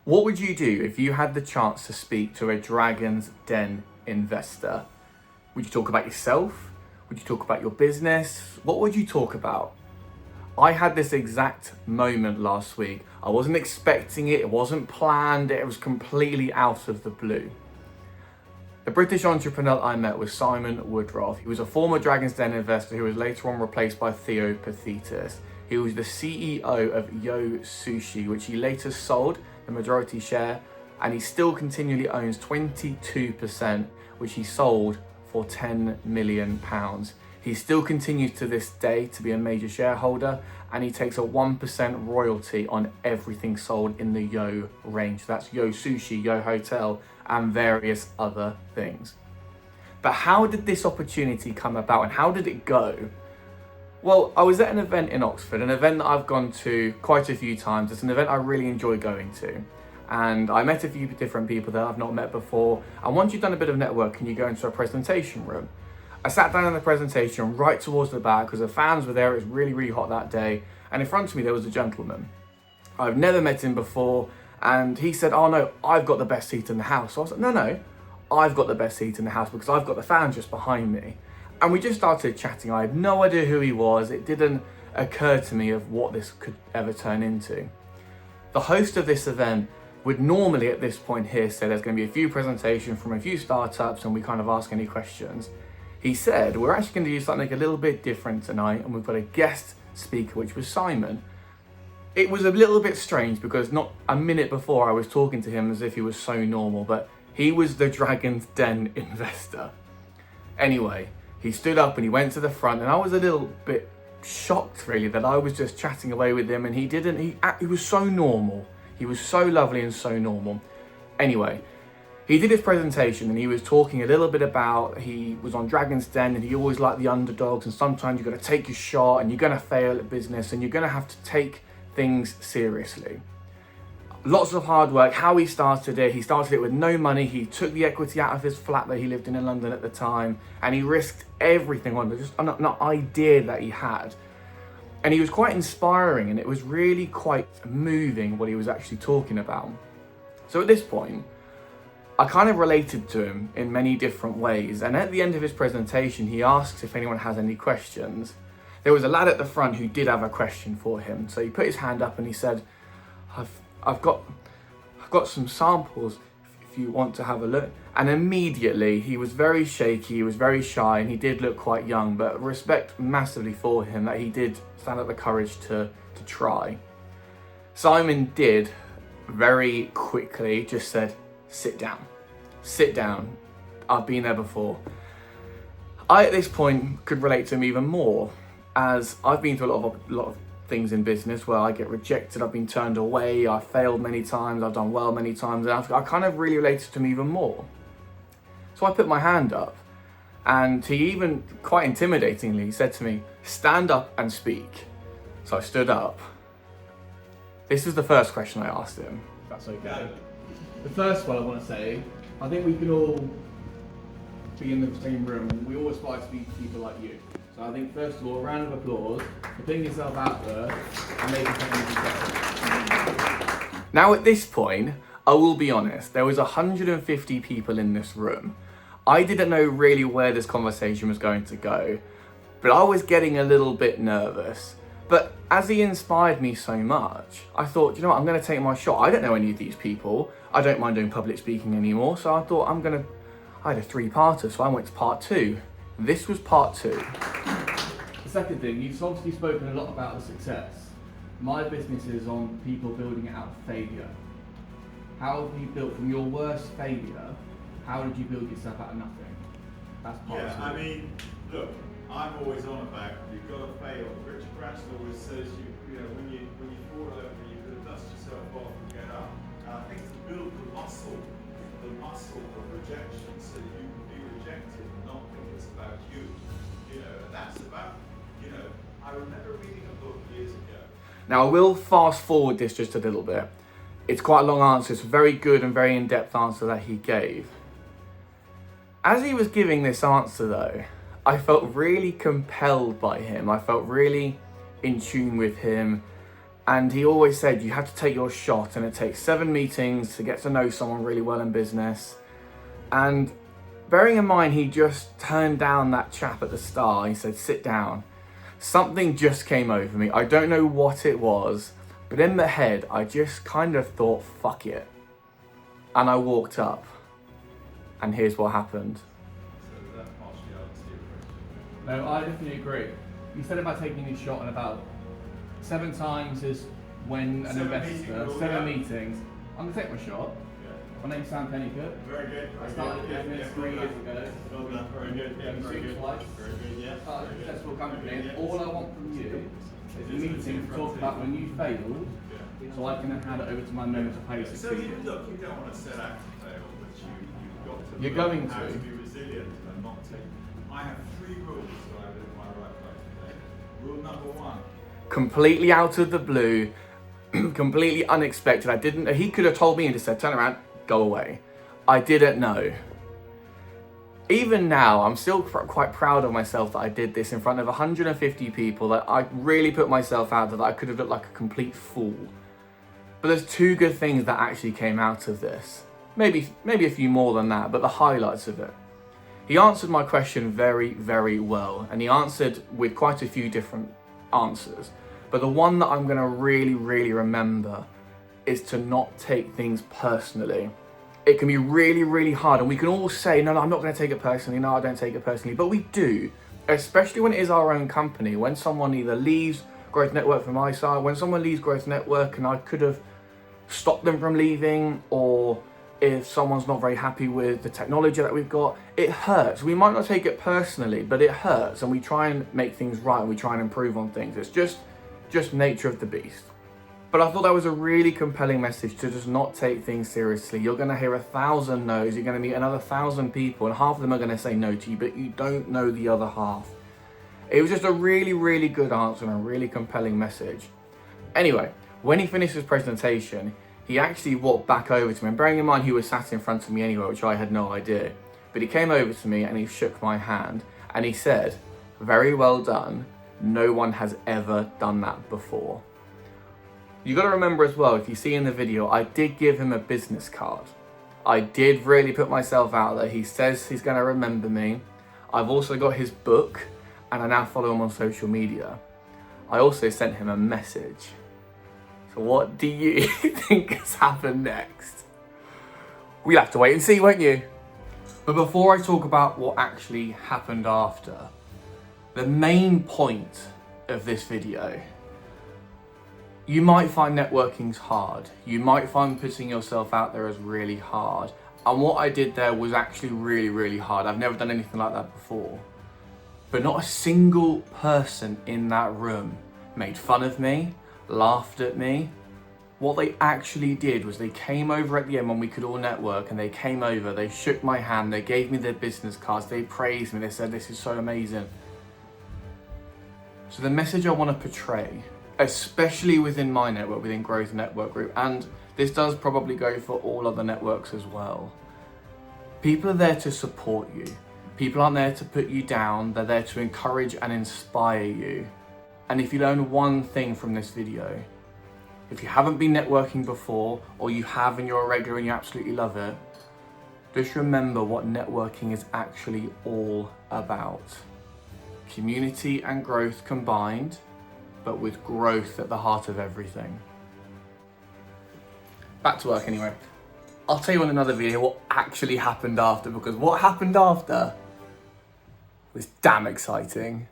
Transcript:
What would you do if you had the chance to speak to a Dragon's Den investor? Would you talk about yourself? Would you talk about your business? What would you talk about? I had this exact moment last week. I wasn't expecting it, it wasn't planned, it was completely out of the blue. The British entrepreneur I met was Simon Woodroffe. He was a former Dragon's Den investor who was later on replaced by Theo Pathetis. He was the CEO of Yo Sushi, which he later sold the majority share, and he still continually owns 22%, which he sold for £10 million. He still continues to this day to be a major shareholder, and he takes a 1% royalty on everything sold in the Yo range. That's Yo Sushi, Yo Hotel, and various other things. But how did this opportunity come about and how did it go? Well, I was at an event in Oxford, an event that I've gone to quite a few times. It's an event I really enjoy going to. And I met a few different people that I've not met before. And once you've done a bit of networking, you go into a presentation room. I sat down in the presentation right towards the back because the fans were there. It was really, really hot that day. And in front of me, there was a gentleman. I've never met him before. And he said, "Oh no, I've got the best seat in the house." So I was like, no, I've got the best seat in the house because I've got the fans just behind me. And we just started chatting. I had no idea who he was. It didn't occur to me of what this could ever turn into. The host of this event would normally at this point here say there's going to be a few presentations from a few startups and we kind of ask any questions. He said, we're actually going to do something a little bit different tonight, and we've got a guest speaker, which was Simon. It was a little bit strange because not a minute before I was talking to him as if he was so normal, but he was the Dragon's Den investor. Anyway, he stood up and he went to the front, and I was a little bit shocked really that I was just chatting away with him and he was so normal. He was so lovely and so normal. Anyway, he did his presentation and he was talking a little bit about, he was on Dragon's Den and he always liked the underdogs, and sometimes you've got to take your shot and you're going to fail at business and you're going to have to take things seriously. Lots of hard work. How he started it with no money. He took the equity out of his flat that he lived in London at the time, and he risked everything on just an idea that he had. And he was quite inspiring, and it was really quite moving what he was actually talking about. So at this point, I kind of related to him in many different ways, and at the end of his presentation, he asks if anyone has any questions. There was a lad at the front who did have a question for him, so he put his hand up and he said, I've got some samples if you want to have a look. And immediately he was very shaky, he was very shy, and he did look quite young, but respect massively for him that he did stand up the courage to try. Simon did very quickly just said, sit down, I've been there before. I at this point could relate to him even more, as I've been through a lot of things in business where I get rejected, I've been turned away, I've failed many times, I've done well many times, and I kind of really related to him even more. So I put my hand up, and he even, quite intimidatingly, said to me, stand up and speak. So I stood up. This is the first question I asked him. That's okay. The first one I want to say, I think we can all be in the same room. We all aspire to be people like you. So I think first of all, a round of applause for putting yourself out there and making something successful. Now at this point, I will be honest, there was 150 people in this room. I didn't know really where this conversation was going to go, but I was getting a little bit nervous. But as he inspired me so much, I thought, you know what, I'm going to take my shot. I don't know any of these people. I don't mind doing public speaking anymore. So I thought I had a 3-parter, so I went to part 2. This was part 2. The second thing, you've obviously spoken a lot about the success. My business is on people building it out of failure. How have you built from your worst failure? How did you build yourself out of nothing? That's part 2. Yeah, I mean, look, I'm always on about you've got to fail. Richard Branson always says you know when you fall over, you've got to dust yourself off and get up. And I think to build the muscle of rejection, so that you can be rejected and not think it's about you. You know, and that's about, you know, I remember reading a book years ago. Now I will fast forward this just a little bit. It's quite a long answer. It's a very good and very in-depth answer that he gave. As he was giving this answer though, I felt really compelled by him. I felt really in tune with him. And he always said you have to take your shot, and it takes 7 meetings to get to know someone really well in business. And bearing in mind, he just turned down that chap at the start. He said, sit down. Something just came over me. I don't know what it was, but in the head, I just kind of thought, fuck it. And I walked up, and here's what happened. So that partially answers your question. No, I definitely agree. You said about taking your shot, and about 7 times is when an 7 investor, meetings, 7 yeah. meetings. I'm gonna take my shot. Yeah. My name's Sam Pennycook. Very good. I started a business 3 years ago. Well done. Very good. Yeah, very good. Twice. Very good. Yeah. Started a Very good. successful company. Very good, yeah. All I want from you is a meeting to talk about when you failed, Yeah. so I can then hand it over to my members of how you So succeeded. look, you don't want to set out to fail, but you've got to You're learn going how to. to be resilient and not take. I have 3 rules that I live my right by today. Rule number 1. Completely out of the blue, completely unexpected. He could have told me and just said, turn around, go away. I didn't know. Even now, I'm still quite proud of myself that I did this in front of 150 people, that I really put myself out there, that I could have looked like a complete fool. But there's 2 good things that actually came out of this. Maybe a few more than that, but the highlights of it. He answered my question very, very well, and he answered with quite a few different answers. But the one that I'm gonna really, really remember is to not take things personally. It can be really, really hard, and we can all say, no, I'm not gonna take it personally, no, I don't take it personally, but we do, especially when it is our own company. When someone either leaves Growth Network from my side, when someone leaves Growth Network and I could have stopped them from leaving, or if someone's not very happy with the technology that we've got, it hurts. We might not take it personally, but it hurts, and we try and make things right, and we try and improve on things. It's just nature of the beast. But I thought that was a really compelling message to just not take things seriously. You're gonna hear 1,000 no's, you're gonna meet another 1,000 people, and half of them are gonna say no to you, but you don't know the other half. It was just a really, really good answer and a really compelling message. Anyway, when he finished his presentation, he actually walked back over to me, and bearing in mind he was sat in front of me anyway, which I had no idea, but he came over to me and he shook my hand and he said, very well done, no one has ever done that before. You got to remember as well, if you see in the video, I did give him a business card. I did really put myself out there. He says he's going to remember me. I've also got his book, and I now follow him on social media. I also sent him a message. So what do you think has happened next? We'll have to wait and see, won't you? But before I talk about what actually happened after, the main point of this video, you might find networking's hard. You might find putting yourself out there as really hard. And what I did there was actually really, really hard. I've never done anything like that before. But not a single person in that room made fun of me, laughed at me. What they actually did was they came over at the end when we could all network, and they came over, they shook my hand, they gave me their business cards, they praised me, they said, this is so amazing. So the message I want to portray, especially within my network, within Growth Network Group, and this does probably go for all other networks as well. People are there to support you. People aren't there to put you down, they're there to encourage and inspire you. And if you learn one thing from this video, if you haven't been networking before, or you have and you're a regular and you absolutely love it, just remember what networking is actually all about. Community and growth combined, but with growth at the heart of everything. Back to work anyway. I'll tell you in another video what actually happened after, because what happened after was damn exciting.